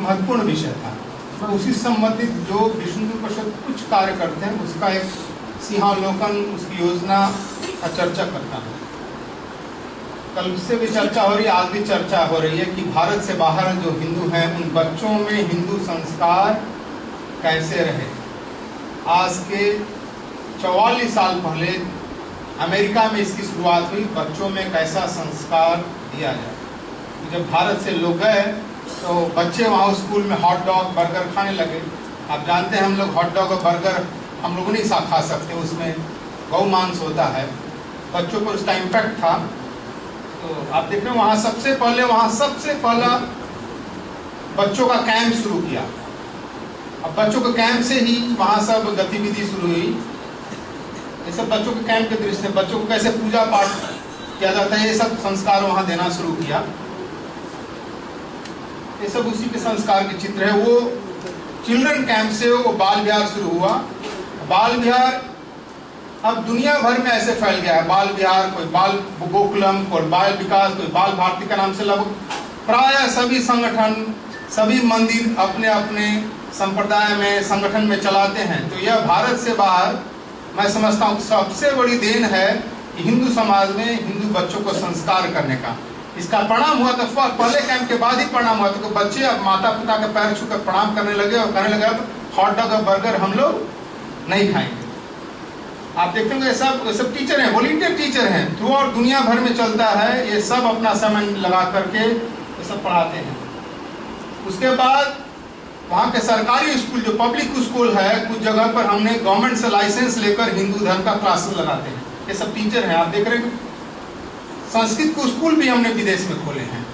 महत्वपूर्ण विषय था। तो उसी संबंधित जो विश्व हिंदू परिषद कुछ कार्य करते हैं उसका एक सिंहावलोकन, उसकी योजना का चर्चा करता हूँ। कल से भी चर्चा हो रही है, आज भी चर्चा हो रही है कि भारत से बाहर जो हिंदू हैं उन बच्चों में हिंदू संस्कार कैसे रहे। आज के 44 साल पहले अमेरिका में इसकी शुरुआत हुई, बच्चों में कैसा संस्कार दिया जाए। जब भारत से लोग गए तो बच्चे वहाँ स्कूल में हॉट डॉग बर्गर खाने लगे। आप जानते हैं हम लोग हॉट डॉग और बर्गर हम लोग नहीं खा सकते, उसमें गौ मांस होता है। बच्चों पर उसका इम्पैक्ट था। तो आप देख रहे हैं वहाँ सबसे पहला बच्चों का कैंप शुरू किया। अब बच्चों के कैंप से ही वहाँ सब गतिविधि शुरू हुई। ये सब बच्चों के कैंप के दृष्टि से बच्चों को कैसे पूजा पाठ किया जाता है, ये सब संस्कार वहाँ देना शुरू किया। ये सब उसी के संस्कार के चित्र है। वो चिल्ड्रन कैंप से वो बाल विहार शुरू हुआ। बाल विहार अब दुनिया भर में ऐसे फैल गया है। बाल विहार, कोई बाल गोकुलम, कोई बाल विकास, कोई बाल भारती का नाम से लगभग प्राय सभी संगठन, सभी मंदिर अपने अपने संप्रदाय में, संगठन में चलाते हैं। तो यह भारत से बाहर मैं समझता हूँ सबसे बड़ी देन है कि हिंदू समाज में हिंदू बच्चों को संस्कार करने का। इसका परिणाम हुआ तो पहले कैंप के बाद ही परिणाम हुआ तो बच्चे अब माता पिता के पैर छूकर प्रणाम करने लगे और कहने लगे अब हॉट डॉग और बर्गर हम लोग नहीं खाएंगे। आप देखते होंगे ये सब टीचर हैं, वॉलंटियर टीचर हैं, थ्रू आउट दुनिया भर में चलता है। ये सब अपना समय लगा करके ये सब पढ़ाते हैं। उसके बाद वहाँ के सरकारी स्कूल जो पब्लिक स्कूल है, कुछ जगह पर हमने गवर्नमेंट से लाइसेंस लेकर हिंदू धर्म का क्लासेस लगाते हैं। ये सब टीचर हैं। आप देख रहे हैं संस्कृत के स्कूल भी हमने विदेश में खोले हैं।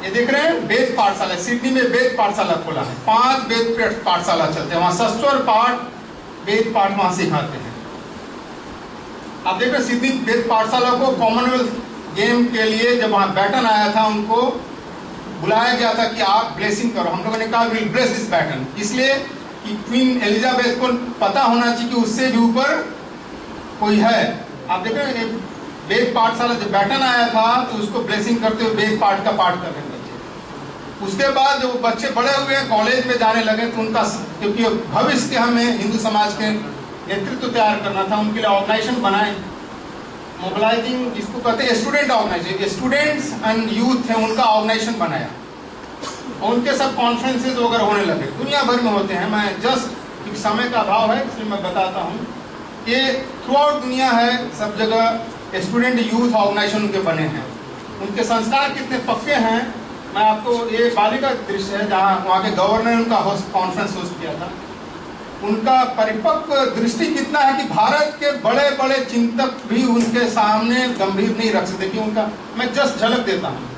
ये देख रहे हैं वेद पाठशाला, सिडनी में वेद पाठशाला खोला है। 5 वेद पाठशाला चलते हैं वहाँ, सस्वर पाठ, वेद पाठ वहाँ सिखाते हैं। आप देख रहे सिडनी वेद पाठशाला को कॉमनवेल्थ गेम के लिए जब वहाँ बैटन आया था उनको बुलाया गया था कि आप ब्लेसिंग करो। हम लोगों ने कहा विल ब्लेस दिस बैटन, इसलिए कि क्वीन एलिजाबेथ को पता होना चाहिए कि उससे भी ऊपर कोई है। आप देख रहे हैं वेद पाठशाला जब बैटन आया था तो उसको ब्लेसिंग करते हुए वेद पाठ का पाठ कर रहे बच्चे। उसके बाद जब बच्चे बड़े हुए कॉलेज में जाने लगे तो उनका, क्योंकि भविष्य के हमें हिंदू समाज के नेतृत्व तैयार करना था, उनके लिए ऑर्गेनाइजेशन बनाए, मोबिलाइजिंग, जिसको कहते हैं student organisation, students and youth है उनका ऑर्गेनाइजेशन बनाया और उनके सब कॉन्फ्रेंसेज वगैरह होने लगे, दुनिया भर में होते हैं। मैं जस्ट समय का अभाव है इसलिए मैं बताता हूँ। ये थ्रू आउट दुनिया है, सब जगह स्टूडेंट यूथ ऑर्गेनाइजेशन उनके बने हैं। उनके संस्कार कितने पक्के हैं, मैं आपको, ये बालिका दृश्य है जहाँ वहाँ के गवर्नर ने उनका कॉन्फ्रेंस होस्ट किया था। उनका परिपक्व दृष्टि कितना है कि भारत के बड़े बड़े चिंतक भी उनके सामने गंभीर नहीं रख सकते कि उनका, मैं जस्ट झलक देता हूँ।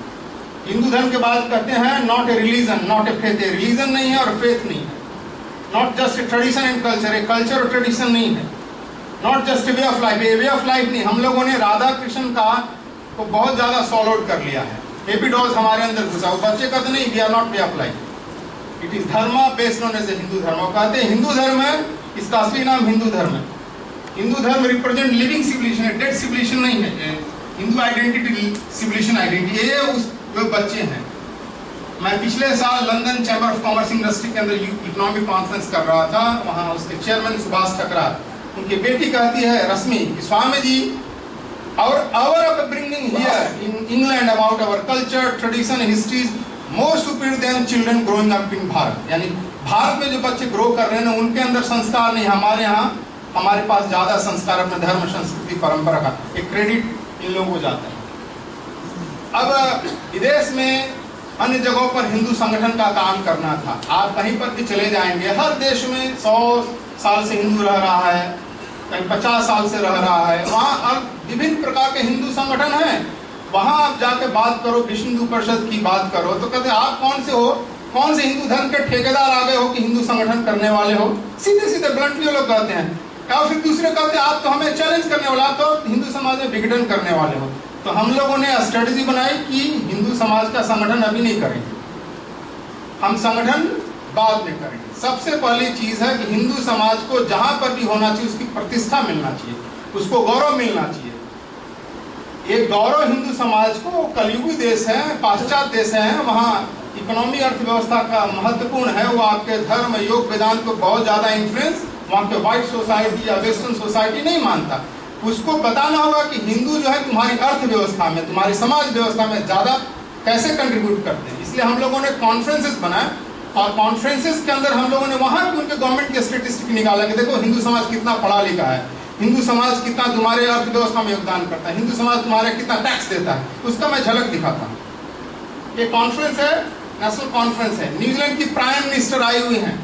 हिंदू धर्म के बाद कहते हैं not a religion, not a faith. Religion नहीं है और फेथ नहीं है। Not just a tradition and culture, a culture और ट्रेडिशन नहीं है। Not just a way of life, A way of life नहीं। हम लोगों ने राधा कृष्ण का को बहुत ज्यादा सॉल्व आउट कर लिया है। बेबी डॉल्स हमारे अंदर घुसा, वो बच्चे कहते नहीं we are not way of life, it is dharma based on as a Hindu dharma. वो कहते हैं हिंदू धर्म है, इसका असली नाम हिंदू धर्म है। हिंदू धर्म रिप्रेजेंट लिविंग सिविलाइजेशन है, डेड सिविलाइजेशन नहीं है। हिंदू आइडेंटिटी सिविलाइजेशन आइडेंटिटी, ये उस वो बच्चे हैं। मैं पिछले साल London chamber of commerce industry के अंदर इकोनॉमिक कॉन्फ्रेंस कर रहा था, वहाँ उसके चेयरमैन सुभाष ठकरार, उनकी बेटी कहती है रश्मि, Swami ji our upbringing here in England about our culture, tradition, history is more superior than children growing up in Bharat. यानी भारत में जो बच्चे ग्रो कर रहे हैं ना उनके अंदर संस्कार नहीं, हमारे यहाँ हमारे पास ज्यादा संस्कार अपने धर्म संस्कृति परंपरा का, एक क्रेडिट इन लोगों को जाता है। अब विदेश में अन्य जगहों पर हिंदू संगठन का काम करना था। आप कहीं पर भी चले जाएंगे, हर देश में 100 साल से हिंदू रह रहा है, कहीं 50 साल से रह रहा है, वहाँ अब विभिन्न प्रकार के हिंदू संगठन हैं। वहाँ आप जाके बात करो, विश्व हिंदू परिषद की बात करो तो कहते आप कौन से हो, कौन से हिंदू धर्म के ठेकेदार आ गए हो कि हिंदू संगठन करने वाले हो। सीधे सीधे ब्लंटली लोग कहते हैं। और फिर दूसरे कहते हैं आप तो हमें चैलेंज करने वाला, आप तो हिंदू समाज में विघटन करने वाले हो। तो हम लोगों ने स्ट्रेटेजी बनाई कि हिंदू समाज का संगठन अभी नहीं करेंगे, हम संगठन बाद में करेंगे। सबसे पहली चीज है कि हिंदू समाज को जहां पर भी होना चाहिए उसकी प्रतिष्ठा मिलना चाहिए, उसको गौरव मिलना चाहिए। ये गौरव हिंदू समाज को, कलयुगी देश है, पाश्चात्य देश है, वहाँ इकोनॉमी अर्थव्यवस्था का महत्वपूर्ण है, वो आपके धर्म योग वेदांत को बहुत ज़्यादा इन्फ्लुएंस वहाँ पे व्हाइट सोसाइटी या वेस्टर्न सोसाइटी नहीं मानता। उसको बताना होगा कि हिंदू जो है तुम्हारी अर्थव्यवस्था में, तुम्हारी समाज व्यवस्था में ज़्यादा कैसे कंट्रीब्यूट करते हैं। इसलिए हम लोगों ने कॉन्फ्रेंसेस बनाए और कॉन्फ्रेंसेस के अंदर हम लोगों ने वहाँ भी उनके गवर्नमेंट के स्टेटिस्टिक निकाला कि देखो हिंदू समाज कितना पढ़ा लिखा है, हिंदू समाज कितना तुम्हारे अर्थव्यवस्था में योगदान करता है, हिंदू समाज तुम्हारे कितना टैक्स देता है, उसका मैं झलक दिखाता हूँ। ये कॉन्फ्रेंस है, नेशनल कॉन्फ्रेंस है, न्यूजीलैंड की प्राइम मिनिस्टर आई हुई हैं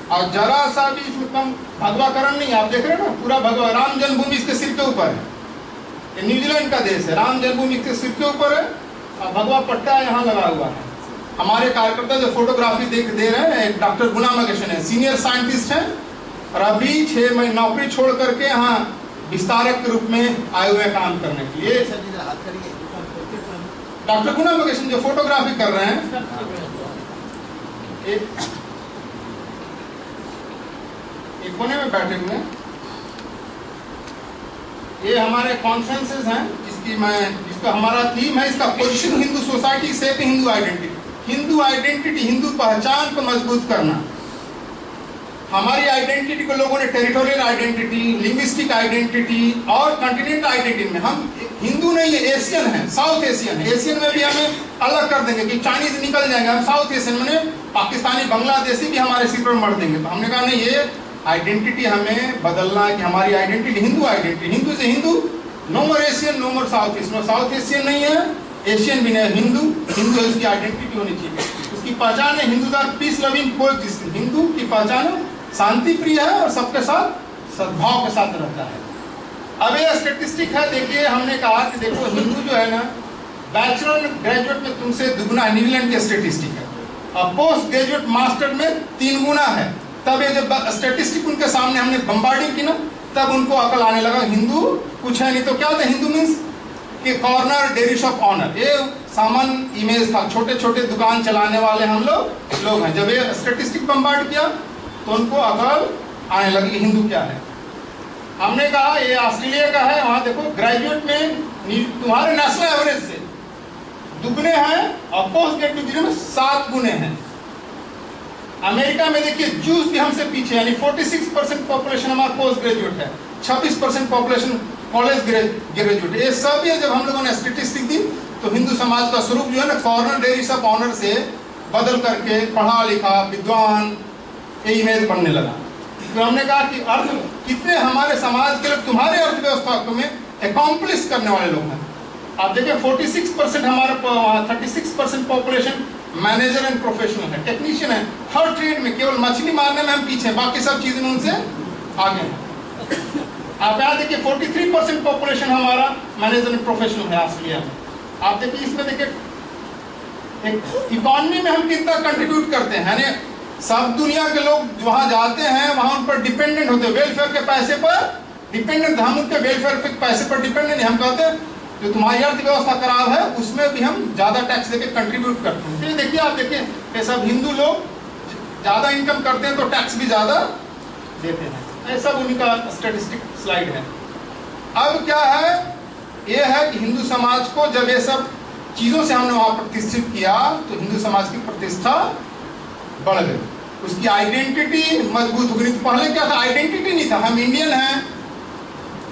और जरा सा भी इसमें कम भगवाकरण नहीं। आप देख रहे हैं ना, पूरा भगवा राम जन्मभूमि इसके सिर के ऊपर है। ये न्यूजीलैंड का देश है, राम जन्मभूमि इसके सिर के ऊपर है और भगवा पट्टा यहाँ लगा हुआ है। हमारे कार्यकर्ता जो फोटोग्राफी दे रहे हैं, एक डॉक्टर गुलाम अगशन है, सीनियर साइंटिस्ट हैं और अभी 6 महीने नौकरी छोड़ करके यहाँ विस्तारक के रूप में आए हुए काम करने के लिए। डॉक्टर गुलाम अगशन जो फोटोग्राफी कर रहे हैं, एक कोने में बैठे हुए हैं। ये हमारे कॉन्फ्रेंसेस हैं जिसका हमारा थीम है, इसका पोजीशन हिंदू सोसाइटी से हिंदू आइडेंटिटी। हिंदू आइडेंटिटी, हिंदू पहचान को मजबूत करना। हमारी आइडेंटिटी को लोगों ने टेरिटोरियल आइडेंटिटी, लिंग्विस्टिक आइडेंटिटी और कॉन्टिनेंटल आइडेंटिटी में, हम हिंदू नहीं है, एशियन है, साउथ एशियन है। एशियन में भी हमें अलग कर देंगे कि चाइनीज निकल जाएंगे, हम साउथ एशियन में पाकिस्तानी बांग्लादेशी भी हमारे सिर पर मर देंगे। तो हमने कहा नहीं, ये आइडेंटिटी हमें बदलना है कि हमारी आइडेंटिटी हिंदू आइडेंटिटी, हिंदू से हिंदू, नो मोर एशियन, नो मोर साउथ एशियन। साउथ एशियन नहीं है, एशियन भी नहीं, हिंदू हिंदू है, उसकी आइडेंटिटी होनी चाहिए। उसकी पहचान है Hindu are peace loving coexisting. Hindu की पहचान शांति प्रिय है और सबके साथ सद्भाव के साथ रहता है। अब ये स्टेटिस्टिक है, देखिए हमने कहा कि देखो हिंदू जो है ना, बैचलर ग्रेजुएट में तुमसे दुगुना है, न्यूजीलैंड की स्टेटिस्टिक है, और पोस्ट ग्रेजुएट मास्टर में 3 गुना है। तब ये जब स्टेटिस्टिक उनके सामने हमने बम्बार्डिंग की ना, तब उनको अकल आने लगा हिंदू कुछ है नहीं। तो क्या था हिंदू मीन्स कि कॉर्नर डेयरी शॉप ऑनर, ये सामान्य इमेज था, छोटे छोटे दुकान चलाने वाले हम लोग हैं। जब ये स्टेटिस्टिक बम्बार्ड किया तो उनको अकल आने लगी हिंदू क्या है। हमने कहा ये ऑस्ट्रेलिया का है, वहां देखो ग्रेजुएट में तुम्हारे नेशनल एवरेज से दुगने हैं और पोस्ट ग्रेजुएट डिग्री में 7 गुने हैं। अमेरिका में देखिए जूस भी हमसे पीछे, यानी 46% पॉपुलेशन हमारा पोस्ट ग्रेजुएट है, 26% पॉपुलेशन कॉलेज ग्रेजुएट। ये सब ये जब हम लोगों ने स्टेटिस्टिक दी तो हिंदू समाज का स्वरूप जो है ना, कॉर्नर डेयरी शॉप ऑनर से बदल करके पढ़ा लिखा विद्वान ये इमेज बनने लगा। तो हमने कहा कि अर्थ कितने हमारे समाज के लोग तुम्हारे अर्थव्यवस्था में अकॉम्प्लिश करने वाले लोग हैं। आप देखिए 46% हमारा 36% पॉपुलेशन मैनेजर एंड प्रोफेशनल है, टेक्नीशियन है, हर ट्रेड में। केवल मछली मारने में हम पीछे, बाकी सब चीज में उनसे आगे हैं। आप यहाँ देखिए 43% पॉपुलेशन हमारा मैनेजर एंड प्रोफेशनल है ऑस्ट्रेलिया में। आप देखिए इसमें देखिए इकोनॉमी में हम कितना कंट्रीब्यूट करते हैं, यानी सब दुनिया के लोग वहां जाते हैं, वहां उन पर डिपेंडेंट होते हैं, वेलफेयर के पैसे पर डिपेंडेंट। हम उनके वेलफेयर के पैसे पर डिपेंडेंट नहीं, हम कहते हैं जो तुम्हारी अर्थव्यवस्था खराब है उसमें भी हम ज्यादा टैक्स देके कंट्रीब्यूट करते हैं। देखिए आप देखिए ये सब हिंदू लोग ज्यादा इनकम करते हैं तो टैक्स भी ज्यादा देते हैं। ये सब उनका स्टैटिस्टिक स्लाइड है। अब क्या है, ये है कि हिंदू समाज को जब ये सब चीजों से हमने वहां प्रतिष्ठित किया तो हिंदू समाज की प्रतिष्ठा बढ़ गई, उसकी आइडेंटिटी मजबूत हो गई। तो पहले क्या था, आइडेंटिटी नहीं था, हम इंडियन हैं,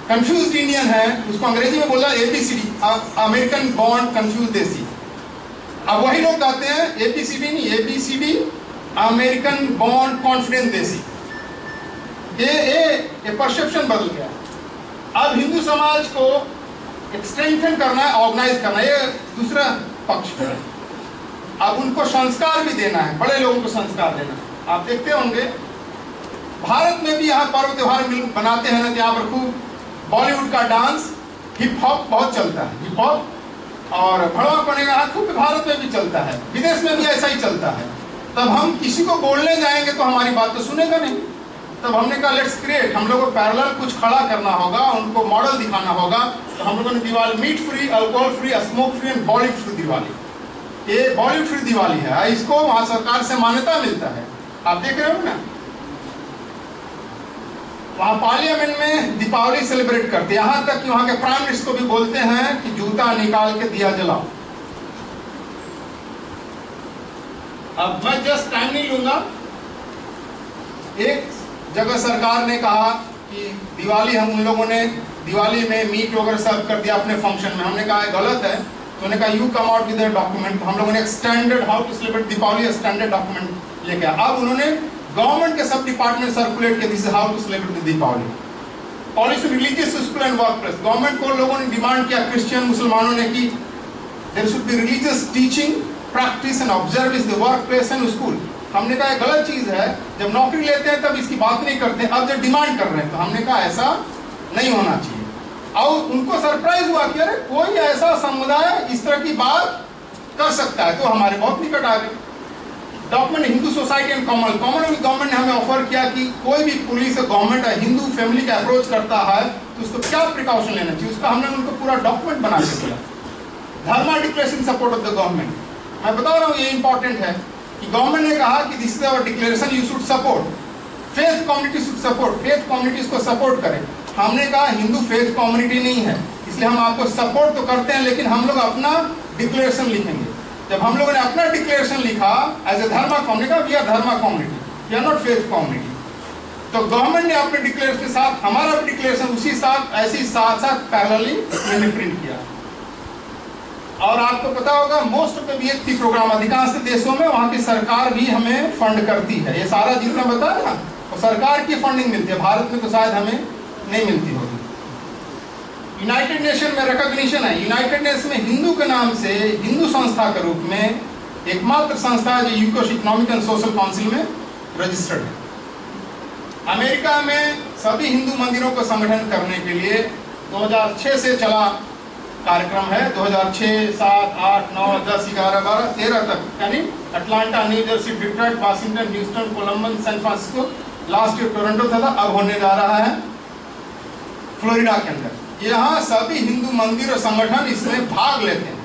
कंफ्यूज इंडियन है, उसको अंग्रेजी में बोला ABCD, अमेरिकन बॉर्न कंफ्यूज देसी। अब वही लोग कहते हैं ABCD नहीं, ABCD अमेरिकन बॉर्न कॉन्फिडेंट देसी। ये परसेप्शन बदल गया। अब हिंदू समाज को स्ट्रेंथन करना है, ऑर्गेनाइज करना है, ये दूसरा पक्ष है। अब उनको संस्कार भी देना है, बड़े लोगों को संस्कार देना है। आप देखते होंगे भारत में भी यहाँ पर्व त्योहार बनाते हैं ना, यहाँ पर खूब बॉलीवुड का डांस, हिप हॉप बहुत चलता है, हिप हॉप और भड़वा पड़ेगा यहाँ खूब भारत में भी चलता है, विदेश में भी ऐसा ही चलता है। तब हम किसी को बोलने जाएंगे तो हमारी बात तो सुनेगा नहीं। तब हमने कहा लेट्स क्रिएट, हम लोगों को पैरेलल कुछ खड़ा करना होगा, उनको मॉडल दिखाना होगा। तो हम लोगों ने Diwali meat free, alcohol free, smoke free and Bollywood free Diwali, ये बॉलीवुड फ्री दिवाली है, इसको वहां सरकार से मान्यता मिलता है। आप देख रहे हो ना, वहां पार्लियामेंट में दीपावली सेलिब्रेट करते हैं, यहां तक कि वहां के प्राइम मिनिस्टर को भी बोलते हैं कि जूता निकाल के दिया जलाओ। अब मैं जस्ट टाइम नहीं लूंगा। एक जगह सरकार ने कहा कि दिवाली हम उन लोगों ने दिवाली में मीट वगैरह सर्व कर दिया अपने फंक्शन में। हमने कहा गलत है, तो उन्होंने कहा you come out with document. हम लोगों ने एक standard how to celebrate Deepavali standard document लेके आया। अब उन्होंने गवर्नमेंट के सब डिपार्टमेंट सर्कुलेट किया, this is how to celebrate Deepavali. Policy religious school and work place, government को लोगों ने डिमांड किया, क्रिश्चियन मुसलमानों ने, कि there should be religious teaching practice and observe is the work place and school. हमने कहा गलत चीज है, जब नौकरी लेते हैं तब इसकी बात नहीं करते, अब जब डिमांड कर रहे हैं तो हमने कहा ऐसा नहीं होना चाहिए। और उनको सरप्राइज हुआ कि अरे कोई ऐसा समुदाय इस तरह की बात कर सकता है, तो हमारे बहुत निकट आ गए। Document Hindu society and Commonwealth government ने हमें ऑफर किया कि कोई भी पुलिस गवर्नमेंट हिंदू फैमिली का अप्रोच करता है तो उसको क्या प्रिकॉशन लेना चाहिए, उसका हमने उनको पूरा डॉक्यूमेंट बना के दिया। Dharma declaration support of the government, मैं बता रहा हूँ ये इंपॉर्टेंट है कि गवर्नमेंट ने कहा कि this is our declaration, you should support, faith community should support, faith communities को सपोर्ट करें। हमने कहा हिंदू फेथ कम्युनिटी नहीं है, इसलिए हम आपको सपोर्ट तो करते हैं, लेकिन हम लोग अपना डिक्लेरेशन लिखेंगे। जब हम लोगों ने अपना डिक्लेरेशन लिखा as a dharma community, we are dharma community, we are not faith community, तो गवर्नमेंट ने अपने डिक्लेरेशन के साथ हमारा डिक्लेरेशन उसी साथ ऐसी साथ पैरेलली मैंने प्रिंट किया। और आपको पता होगा most of the VHP programme अधिकांश देशों में वहाँ की सरकार भी हमें फंड करती है। ये सारा जितना बताया ना वो सरकार की फंडिंग मिलती है, भारत में तो शायद हमें नहीं मिलती होगी। यूनाइटेड नेशन में रिकॉग्निशन है, यूनाइटेड नेशन में हिंदू के नाम से हिंदू संस्था के रूप में एकमात्र संस्था है जो UCO economic and social council में रजिस्टर्ड है। अमेरिका में सभी हिंदू मंदिरों को संगठन करने के लिए 2006 से चला कार्यक्रम है, 2006, 7, 8, 9, 10, 11, 12, 13 तक, यानी Atlanta, New Jersey, Detroit, Washington, Houston, Columbus, San Francisco, last year Toronto था, अब होने जा रहा है फ्लोरिडा के अंदर। यहाँ सभी हिंदू मंदिर और संगठन इसमें भाग लेते हैं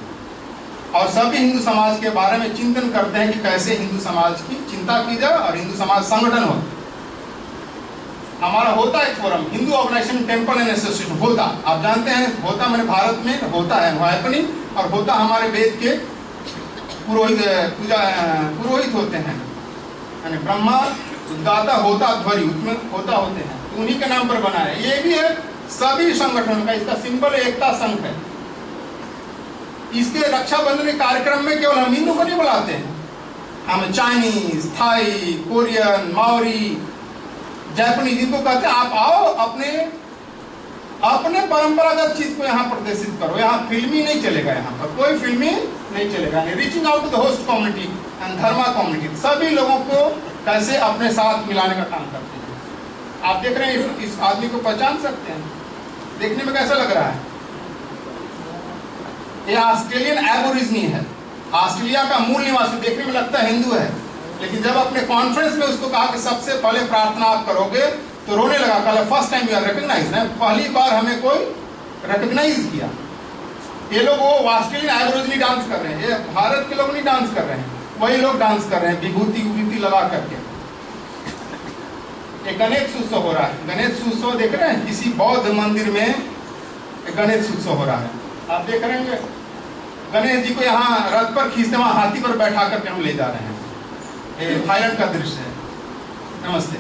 और सभी हिंदू समाज के बारे में चिंतन करते हैं कि कैसे हिंदू समाज की चिंता की जाए और हिंदू समाज संगठन हो। हमारा होता है एक forum, Hindu organisation temple and association होता, आप जानते हैं होता मैंने भारत में होता है हैपनिंग, और होता हमारे वेद के पुरोहित होते हैं, यानी ब्रह्मा उद्गाता होता ध्वरि उसमें होता होते हैं, तो उन्हीं के नाम पर बना है। ये भी है सभी संगठनों का, इसका सिंबल एकता संघ है। इसके रक्षाबंधन के कार्यक्रम में केवल हम हिंदू को नहीं बुलाते हैं, हम Chinese, Thai, Korean, Maori, Japanese इनको कहते हैं आप आओ अपने परंपरागत चीज को यहाँ प्रदर्शित करो। यहाँ फिल्मी नहीं चलेगा, यहाँ पर कोई फिल्मी नहीं चलेगा। Reaching out to the host community and dharma community, सभी लोगों को कैसे अपने साथ मिलाने का काम करते हैं। आप देख रहे हैं इस आदमी को पहचान सकते हैं, देखने में कैसा लग रहा है? ये ऑस्ट्रेलियन एबोरिजिनी है, ऑस्ट्रेलिया का मूल निवासी, देखने में लगता है हिंदू है, लेकिन जब अपने कॉन्फ्रेंस में उसको कहा कि सबसे पहले प्रार्थना आप करोगे तो रोने लगा। कल first time you are recognised, पहली बार हमें कोई रिकॉग्नाइज किया। ये लोग वो ऑस्ट्रेलियन एबोरिजिनी डांस कर रहे हैं, ये भारत के लोग नहीं डांस कर रहे हैं, वही लोग डांस कर रहे हैं विभूति लगा करके। एक गणेश उत्सव हो रहा है, गणेश उत्सव देख रहे हैं, किसी बौद्ध मंदिर में एक गणेश उत्सव हो रहा है, आप देख रहे हैं। गणेश जी को यहाँ रथ पर खींचते, वहां हाथी पर बैठा करके हम ले जा रहे हैं। थाईलैंड का दृश्य है। नमस्ते।